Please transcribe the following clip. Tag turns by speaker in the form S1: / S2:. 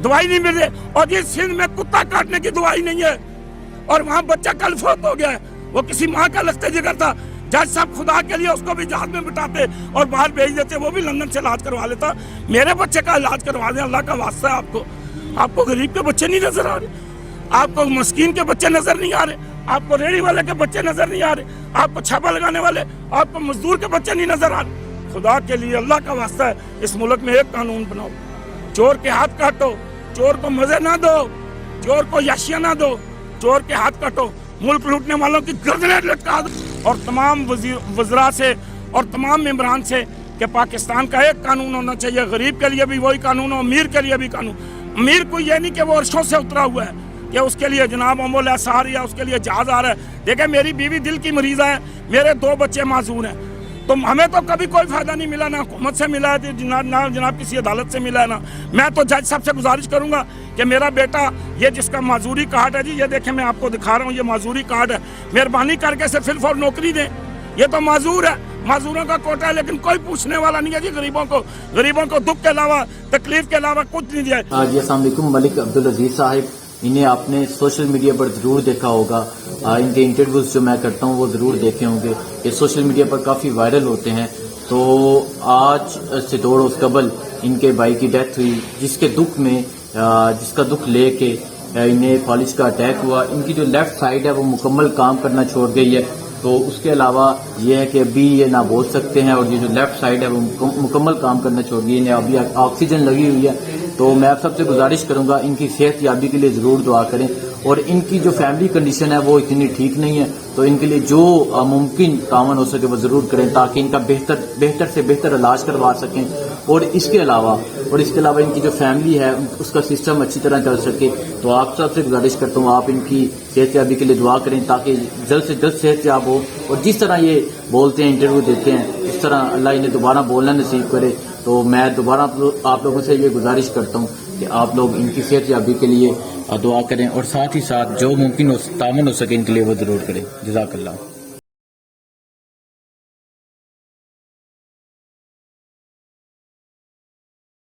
S1: दवाई नहीं मिल रही, और ये सिंध में कुत्ता काटने की दवाई नहीं है, और वहाँ बच्चा कल फौत हो गया है, वो किसी माँ का लगते जिगर था। जज साहब खुदा के लिए उसको भी जहाज में बिठाते और बाहर भेज देते, वो भी लंदन से इलाज करवा लेता। मेरे बच्चे का इलाज करवा दें, अल्लाह का वास्ता है आपको। आपको गरीब के बच्चे नहीं नजर आ रहे, आपको मस्कीन के बच्चे नजर नहीं आ रहे, आपको रेहड़ी वाले के बच्चे नजर नहीं आ रहे, आपको छापा लगाने वाले, आपको मजदूर के बच्चे नहीं नजर आ रहे। खुदा के लिए अल्लाह का वास्ता है, इस मुल्क में एक कानून बनाओ, चोर के हाथ काटो, चोर को मजे ना दो, चोर को याशिया ना दो, चोर के हाथ काटो, मुल्क लूटने वालों की गर्दनें लटका दो। और तमाम वज़रा से और तमाम मेंबरान से कि पाकिस्तान का एक कानून होना चाहिए, गरीब के लिए भी वही कानून हो, अमीर के लिए भी कानून। अमीर को ये नहीं कि वो अर्शों से उतरा हुआ है कि उसके लिए जनाब अमोल एहसार या उसके लिए जहाज आ रहा है। देखिए मेरी बीवी दिल की मरीज़ है, मेरे 2 बच्चे माजूर हैं, तो हमें तो कभी कोई फायदा नहीं मिला, ना हुकूमत से मिला है, ना जनाब किसी अदालत से मिला है ना। मैं तो जज साहब से गुजारिश करूंगा कि मेरा बेटा ये जिसका माजूरी कार्ड है जी, ये देखें मैं आपको दिखा रहा हूँ, ये माजूरी कार्ड है, मेहरबानी करके इसे फिल फॉर नौकरी दें। ये तो माजूर है, माजूरों का कोटा है, लेकिन कोई पूछने वाला नहीं है जी। गरीबों को दुख के अलावा तकलीफ के अलावा कुछ नहीं दिया।
S2: जी अस्सलाम वालेकुम। मलिक अब्दुल अजीज साहिब, इन्हें आपने सोशल मीडिया पर ज़रूर देखा होगा, इनके इंटरव्यूज़ जो मैं करता हूँ वो ज़रूर देखे होंगे, ये सोशल मीडिया पर काफ़ी वायरल होते हैं। तो आज से 2 रोज़ कबल इनके भाई की डेथ हुई, जिसके दुख में जिसका दुख लेके इन्हें फालिज का अटैक हुआ। इनकी जो लेफ्ट साइड है वो मुकम्मल काम करना छोड़ गई है, तो उसके अलावा ये है कि अभी ये ना बोल सकते हैं, और ये जो लेफ्ट साइड है वो मुकम्मल काम करना छोड़ गई है, इन्हें अभी ऑक्सीजन लगी हुई है। तो मैं आप सबसे गुजारिश करूंगा इनकी सेहत याबी के लिए ज़रूर दुआ करें, और इनकी जो फैमिली कंडीशन है वो इतनी ठीक नहीं है, तो इनके लिए जो मुमकिन तावन हो सके वो ज़रूर करें, ताकि इनका बेहतर से बेहतर इलाज करवा सकें, और इसके अलावा इनकी जो फैमिली है उसका सिस्टम अच्छी तरह चल सके। तो आप सबसे गुजारिश करता हूँ आप इनकी सेहत याबी के लिए दुआ करें, ताकि जल्द से जल्द सेहत याब हो, और जिस तरह ये बोलते हैं, इंटरव्यू देते हैं, इस तरह अल्लाह इन्हें दोबारा बोलना नसीब करे। तो मैं दोबारा आप लोगों से ये गुजारिश करता हूँ कि आप लोग इनकी सेहत याबी के लिए दुआ करें, और साथ ही साथ जो मुमकिन हो तामन हो सके इनके लिए वो ज़रूर करें। जज़ाकल्लाह।